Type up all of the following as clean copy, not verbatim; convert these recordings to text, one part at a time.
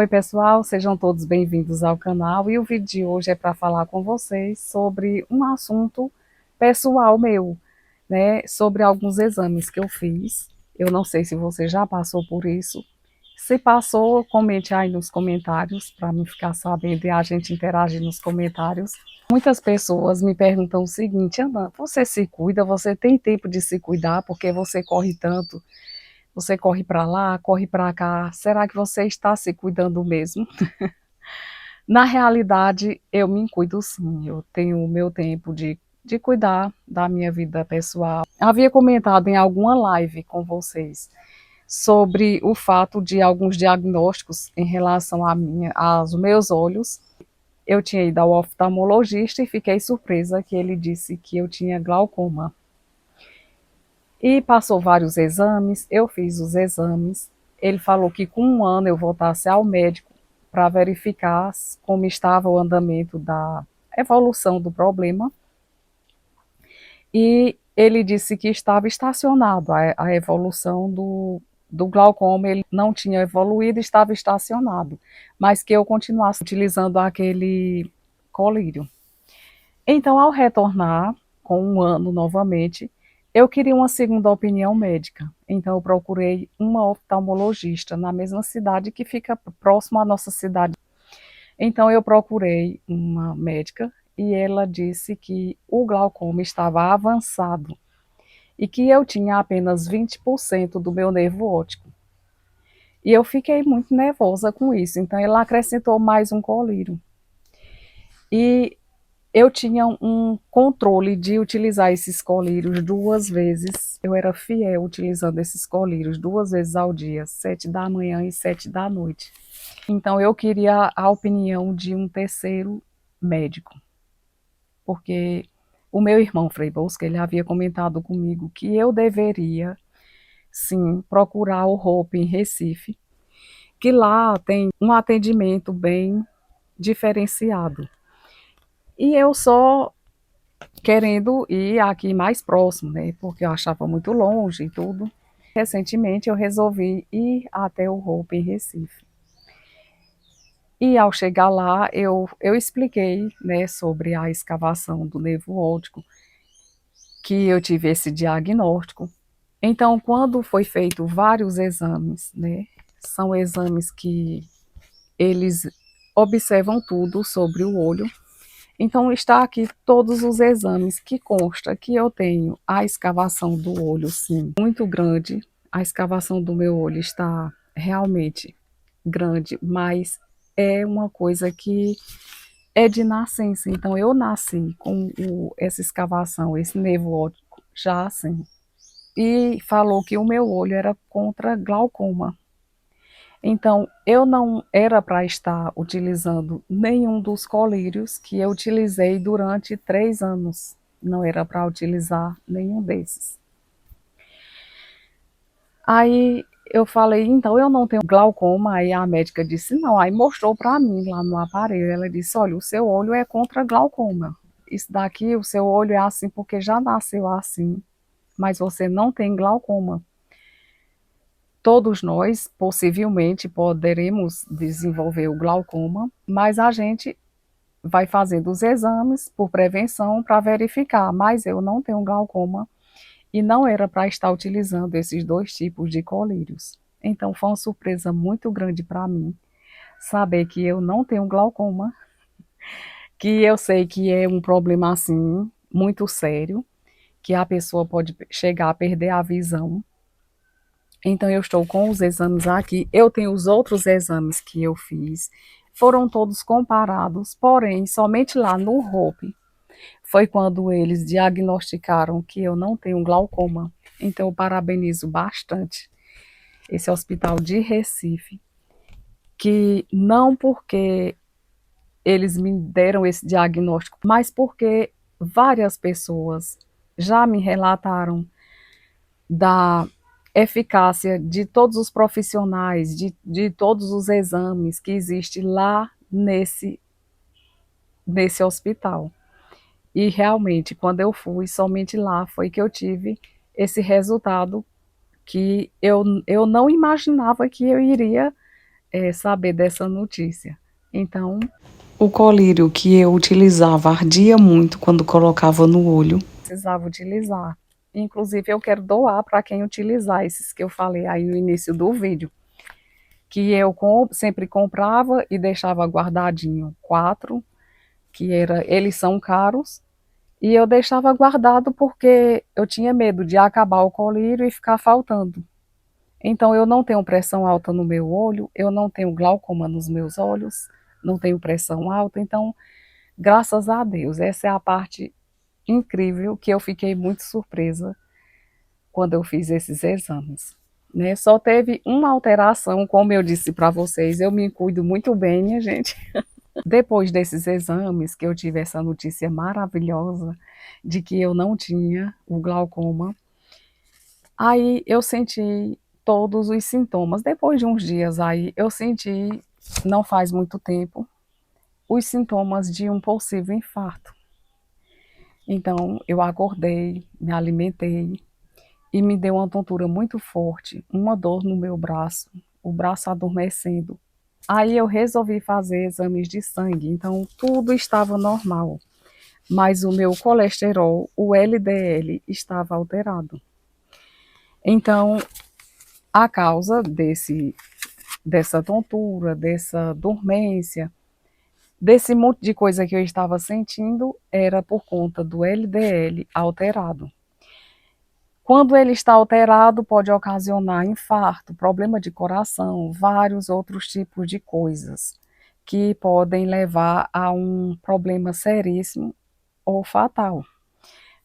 Oi pessoal, sejam todos bem-vindos ao canal e o vídeo de hoje é para falar com vocês sobre um assunto pessoal meu, né? Sobre alguns exames que eu fiz. Eu não sei se você já passou por isso. Se passou, comente aí nos comentários para me ficar sabendo e a gente interagir nos comentários. Muitas pessoas me perguntam o seguinte: Ana, você se cuida? Você tem tempo de se cuidar porque você corre tanto? Você corre para lá, corre para cá. Será que você está se cuidando mesmo? Na realidade, eu me cuido sim. Eu tenho o meu tempo de cuidar da minha vida pessoal. Havia comentado em alguma live com vocês sobre o fato de alguns diagnósticos em relação aos meus olhos. Eu tinha ido ao oftalmologista e fiquei surpresa que ele disse que eu tinha glaucoma. E passou vários exames, eu fiz os exames. Ele falou que com um ano eu voltasse ao médico para verificar como estava o andamento da evolução do problema. E ele disse que estava estacionado a evolução do glaucoma, ele não tinha evoluído, estava estacionado, mas que eu continuasse utilizando aquele colírio. Então, ao retornar com um ano novamente, eu queria uma segunda opinião médica. Então, eu procurei uma oftalmologista na mesma cidade que fica próximo à nossa cidade. Então, eu procurei uma médica e ela disse que o glaucoma estava avançado e que eu tinha apenas 20% do meu nervo óptico. E eu fiquei muito nervosa com isso. Então, ela acrescentou mais um colírio. E eu tinha um controle de utilizar esses colírios 2 vezes. Eu era fiel utilizando esses colírios 2 vezes ao dia, 7 da manhã e 7 da noite. Então eu queria a opinião de um terceiro médico, porque o meu irmão Frei Bosca, ele havia comentado comigo que eu deveria, sim, procurar o Hope em Recife, que lá tem um atendimento bem diferenciado. E eu só querendo ir aqui mais próximo, né? Porque eu achava muito longe e tudo. Recentemente eu resolvi ir até o Hope em Recife. E ao chegar lá, eu expliquei, né, sobre a escavação do nervo óptico, que eu tive esse diagnóstico. Então, quando foi feito vários exames, né, são exames que eles observam tudo sobre o olho. Então, está aqui todos os exames que consta que eu tenho a escavação do olho, sim, muito grande. A escavação do meu olho está realmente grande, mas é uma coisa que é de nascença. Então, eu nasci com essa escavação, esse nervo óptico já assim. E falou que o meu olho era contra glaucoma. Então, eu não era para estar utilizando nenhum dos colírios que eu utilizei durante 3 anos. Não era para utilizar nenhum desses. Aí eu falei, então eu não tenho glaucoma. Aí a médica disse, não. Aí mostrou para mim lá no aparelho. Ela disse, olha, o seu olho é contra glaucoma. Isso daqui, o seu olho é assim porque já nasceu assim, mas você não tem glaucoma. Todos nós, possivelmente, poderemos desenvolver o glaucoma, mas a gente vai fazendo os exames por prevenção para verificar. Mas eu não tenho glaucoma e não era para estar utilizando esses dois tipos de colírios. Então foi uma surpresa muito grande para mim saber que eu não tenho glaucoma, que eu sei que é um problema assim muito sério, que a pessoa pode chegar a perder a visão. Então, eu estou com os exames aqui. Eu tenho os outros exames que eu fiz. Foram todos comparados, porém, somente lá no Hope foi quando eles diagnosticaram que eu não tenho glaucoma. Então, eu parabenizo bastante esse hospital de Recife, que não porque eles me deram esse diagnóstico, mas porque várias pessoas já me relataram da eficácia de todos os profissionais, de todos os exames que existem lá nesse hospital. E realmente, quando eu fui, somente lá foi que eu tive esse resultado que eu não imaginava que eu iria saber dessa notícia. Então, o colírio que eu utilizava ardia muito quando colocava no olho. Precisava utilizar. Inclusive, eu quero doar para quem utilizar esses que eu falei aí no início do vídeo. Que eu sempre comprava e deixava guardadinho 4, eles são caros, e eu deixava guardado porque eu tinha medo de acabar o colírio e ficar faltando. Então eu não tenho pressão alta no meu olho, eu não tenho glaucoma nos meus olhos, não tenho pressão alta, então, graças a Deus, essa é a parte incrível que eu fiquei muito surpresa quando eu fiz esses exames. Né? Só teve uma alteração, como eu disse para vocês, eu me cuido muito bem, minha gente. Depois desses exames, que eu tive essa notícia maravilhosa de que eu não tinha o glaucoma, aí eu senti todos os sintomas. Depois de uns dias aí, eu senti, não faz muito tempo, os sintomas de um possível infarto. Então, eu acordei, me alimentei e me deu uma tontura muito forte, uma dor no meu braço, o braço adormecendo. Aí eu resolvi fazer exames de sangue, então tudo estava normal, mas o meu colesterol, o LDL, estava alterado. Então, a causa dessa tontura, dessa dormência, desse monte de coisa que eu estava sentindo, era por conta do LDL alterado. Quando ele está alterado, pode ocasionar infarto, problema de coração, vários outros tipos de coisas que podem levar a um problema seríssimo ou fatal.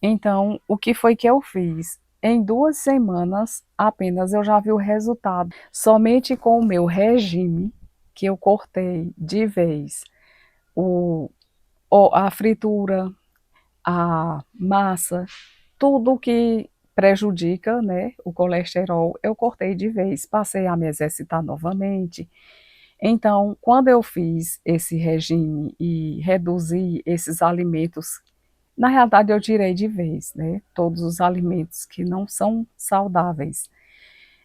Então, o que foi que eu fiz? Em 2 semanas apenas eu já vi o resultado. Somente com o meu regime, que eu cortei de vez o, a fritura, a massa, tudo que prejudica, né, o colesterol, eu cortei de vez, passei a me exercitar novamente. Então, quando eu fiz esse regime e reduzi esses alimentos, na realidade eu tirei de vez, né, todos os alimentos que não são saudáveis.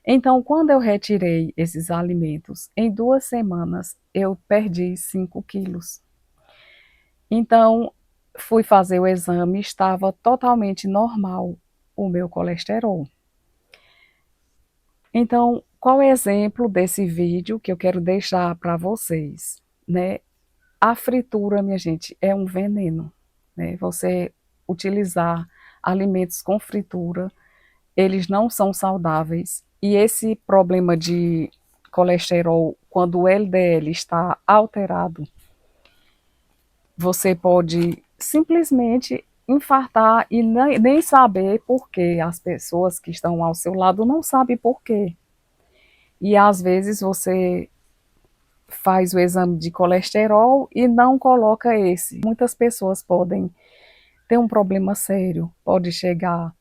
Então, quando eu retirei esses alimentos, em 2 semanas eu perdi 5 quilos. Então, fui fazer o exame, estava totalmente normal o meu colesterol. Então, qual é o exemplo desse vídeo que eu quero deixar para vocês, né? A fritura, minha gente, é um veneno, né? Você utilizar alimentos com fritura, eles não são saudáveis. E esse problema de colesterol, quando o LDL está alterado, você pode simplesmente infartar e nem saber por quê. As pessoas que estão ao seu lado não sabem por quê. E às vezes você faz o exame de colesterol e não coloca esse. Muitas pessoas podem ter um problema sério, pode chegar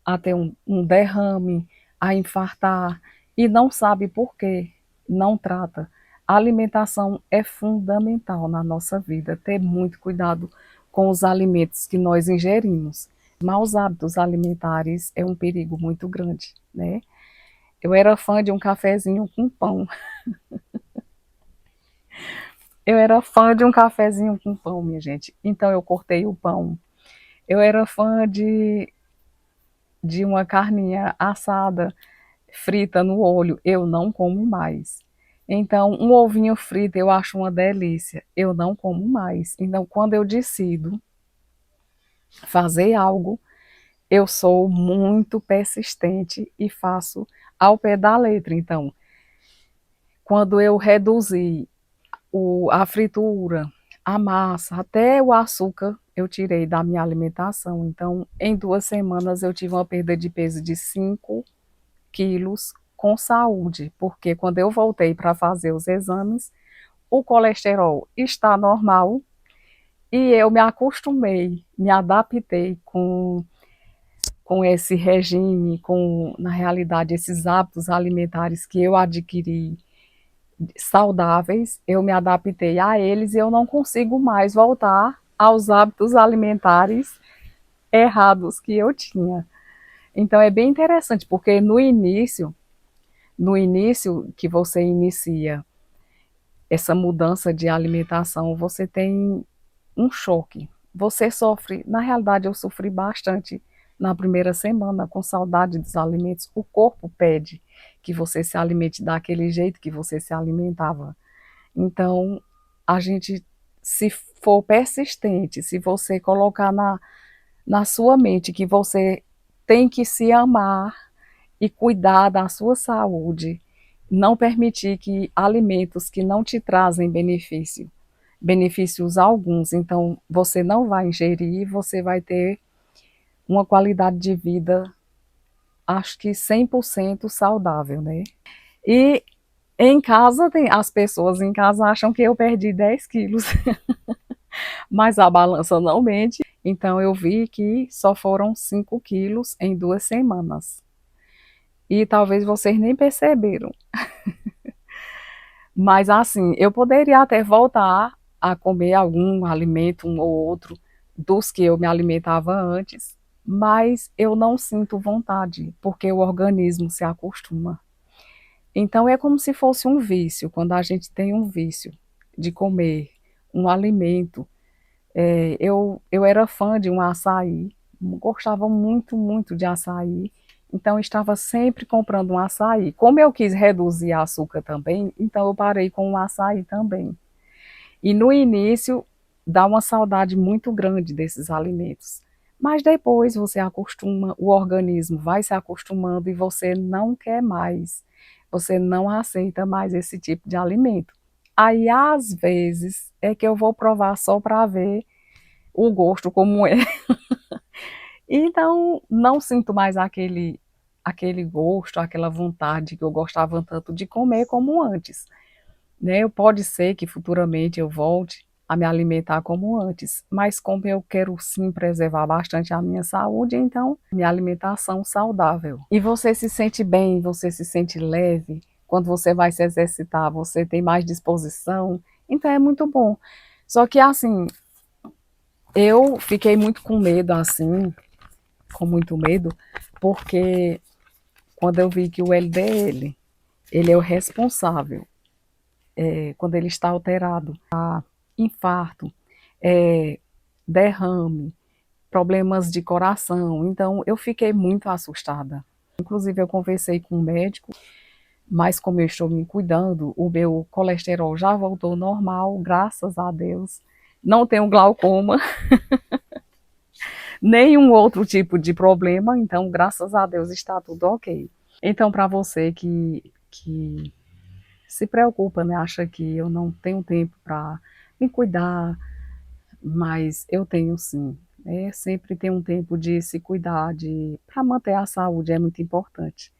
a ter um derrame, a infartar e não sabe por quê, não trata. A alimentação é fundamental na nossa vida, ter muito cuidado com os alimentos que nós ingerimos. Maus hábitos alimentares é um perigo muito grande, né? Eu era fã de um cafezinho com pão. Eu era fã de um cafezinho com pão, minha gente. Então eu cortei o pão. Eu era fã de uma carninha assada, frita no olho. Eu não como mais. Então, um ovinho frito eu acho uma delícia. Eu não como mais. Então, quando eu decido fazer algo, eu sou muito persistente e faço ao pé da letra. Então, quando eu reduzi a fritura, a massa, até o açúcar eu tirei da minha alimentação. Então, em 2 semanas eu tive uma perda de peso de 5 quilos com saúde, porque quando eu voltei para fazer os exames, o colesterol está normal e eu me acostumei, me adaptei com esse regime, com, na realidade, esses hábitos alimentares que eu adquiri saudáveis, eu me adaptei a eles e eu não consigo mais voltar aos hábitos alimentares errados que eu tinha. Então é bem interessante, porque no início que você inicia essa mudança de alimentação, você tem um choque. Você sofre, na realidade eu sofri bastante na primeira semana com saudade dos alimentos. O corpo pede que você se alimente daquele jeito que você se alimentava. Então, a gente, se for persistente, se você colocar na sua mente que você tem que se amar e cuidar da sua saúde, não permitir que alimentos que não te trazem benefícios alguns, então você não vai ingerir, você vai ter uma qualidade de vida, acho que 100% saudável, né? E em casa, as pessoas em casa acham que eu perdi 10 quilos, mas a balança não mente. Então eu vi que só foram 5 quilos em 2 semanas. E talvez vocês nem perceberam. Mas assim, eu poderia até voltar a comer algum alimento, um ou outro, dos que eu me alimentava antes, mas eu não sinto vontade, porque o organismo se acostuma. Então é como se fosse um vício, quando a gente tem um vício de comer um alimento. Eu era fã de um açaí, gostava muito, muito de açaí, então estava sempre comprando um açaí. Como eu quis reduzir açúcar também, então eu parei com o açaí também. E no início dá uma saudade muito grande desses alimentos. Mas depois você acostuma, o organismo vai se acostumando e você não quer mais. Você não aceita mais esse tipo de alimento. Aí, às vezes, é que eu vou provar só para ver o gosto como é. Então, não sinto mais aquele gosto, aquela vontade que eu gostava tanto de comer como antes, né? Pode ser que futuramente eu volte a me alimentar como antes, mas como eu quero sim preservar bastante a minha saúde, então minha alimentação saudável. E você se sente bem, você se sente leve, quando você vai se exercitar, você tem mais disposição, então é muito bom. Só que assim, eu fiquei muito com medo assim, com muito medo, porque quando eu vi que o LDL, ele é o responsável, quando ele está alterado, infarto, é, derrame, problemas de coração. Então, eu fiquei muito assustada. Inclusive, eu conversei com o médico, mas como eu estou me cuidando, o meu colesterol já voltou ao normal, graças a Deus. Não tenho glaucoma, nenhum outro tipo de problema, então, graças a Deus, está tudo ok. Então, para você que se preocupa, né, acha que eu não tenho tempo para me cuidar, mas eu tenho sim. Sempre tem um tempo de se cuidar, para manter a saúde é muito importante.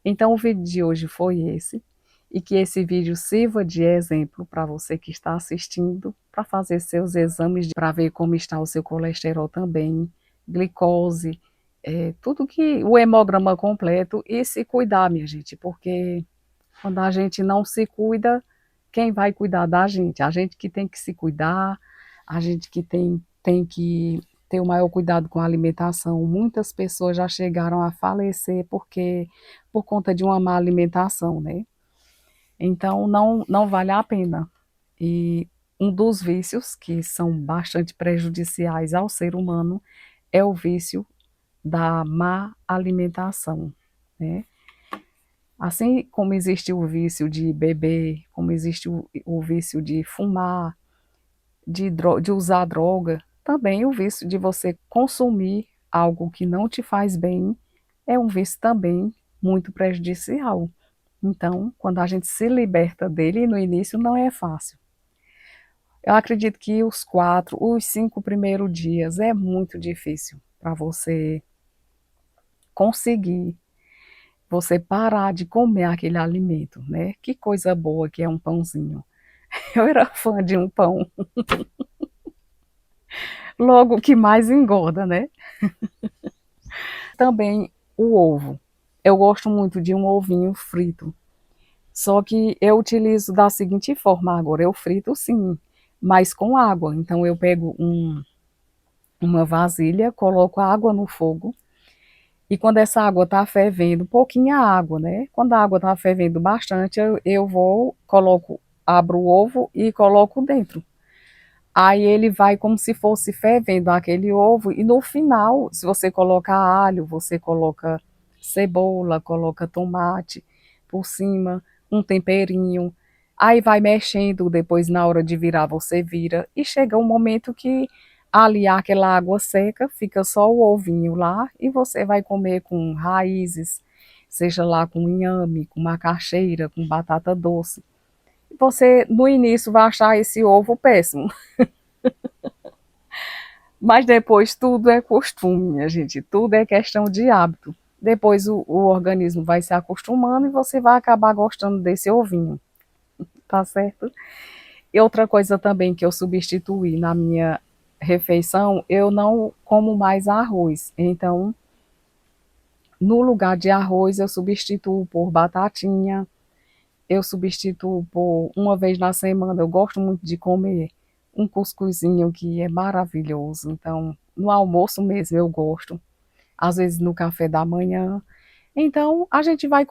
Então, o vídeo de hoje foi esse, e que esse vídeo sirva de exemplo para você que está assistindo, para fazer seus exames, para ver como está o seu colesterol também, glicose, tudo que o hemograma completo e se cuidar, minha gente, porque quando a gente não se cuida, quem vai cuidar da gente? A gente que tem que se cuidar, a gente que tem que ter o maior cuidado com a alimentação. Muitas pessoas já chegaram a falecer por conta de uma má alimentação, né? Então não vale a pena. E um dos vícios que são bastante prejudiciais ao ser humano é o vício da má alimentação, né? Assim como existe o vício de beber, como existe o vício de fumar, de usar droga, também o vício de você consumir algo que não te faz bem é um vício também muito prejudicial. Então, quando a gente se liberta dele, no início não é fácil. Eu acredito que os 5 primeiros dias é muito difícil para você conseguir, você parar de comer aquele alimento, né? Que coisa boa que é um pãozinho. Eu era fã de um pão, logo o que mais engorda, né? Também o ovo. Eu gosto muito de um ovinho frito. Só que eu utilizo da seguinte forma agora, eu frito sim, mas com água. Então eu pego uma vasilha, coloco a água no fogo, e quando essa água está fervendo, pouquinha água, né? Quando a água está fervendo bastante, eu coloco abro o ovo e coloco dentro. Aí ele vai como se fosse fervendo aquele ovo, e no final, se você coloca alho, você coloca cebola, coloca tomate por cima, um temperinho. Aí vai mexendo, depois na hora de virar você vira, e chega um momento que ali aquela água seca, fica só o ovinho lá, e você vai comer com raízes, seja lá com inhame, com macaxeira, com batata doce. Você no início vai achar esse ovo péssimo, mas depois tudo é costume, minha gente, tudo é questão de hábito. Depois o organismo vai se acostumando e você vai acabar gostando desse ovinho, tá certo? E outra coisa também que eu substituí na minha refeição, eu não como mais arroz. Então, no lugar de arroz, eu substituo por batatinha, eu substituo por uma vez na semana. Eu gosto muito de comer um cuscuzinho que é maravilhoso. Então, no almoço mesmo eu gosto, às vezes no café da manhã. Então, a gente vai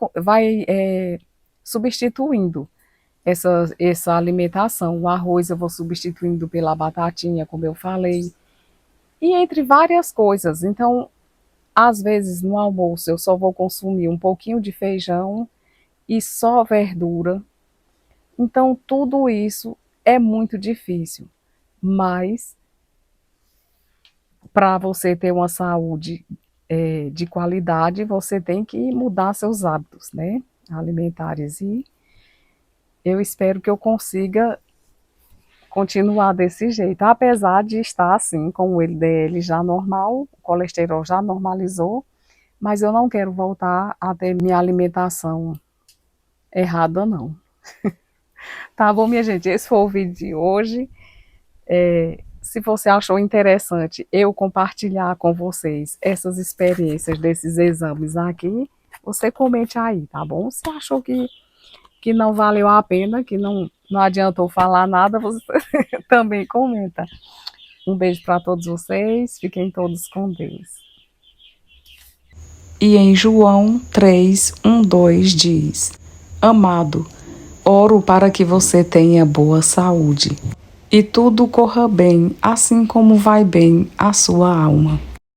substituindo essa alimentação. O arroz eu vou substituindo pela batatinha, como eu falei, e entre várias coisas. Então, às vezes no almoço eu só vou consumir um pouquinho de feijão e só verdura. Então, tudo isso é muito difícil, mas para você ter uma saúde de qualidade, você tem que mudar seus hábitos, né, alimentares. E eu espero que eu consiga continuar desse jeito, apesar de estar assim, com o LDL já normal, o colesterol já normalizou, mas eu não quero voltar a ter minha alimentação errada, não. Tá bom, minha gente? Esse foi o vídeo de hoje. Se você achou interessante eu compartilhar com vocês essas experiências desses exames aqui, você comente aí, tá bom? Se achou que não valeu a pena, que não adiantou falar nada, você também comenta. Um beijo para todos vocês, fiquem todos com Deus. E em João 3:1-2 diz: Amado, oro para que você tenha boa saúde e tudo corra bem, assim como vai bem a sua alma.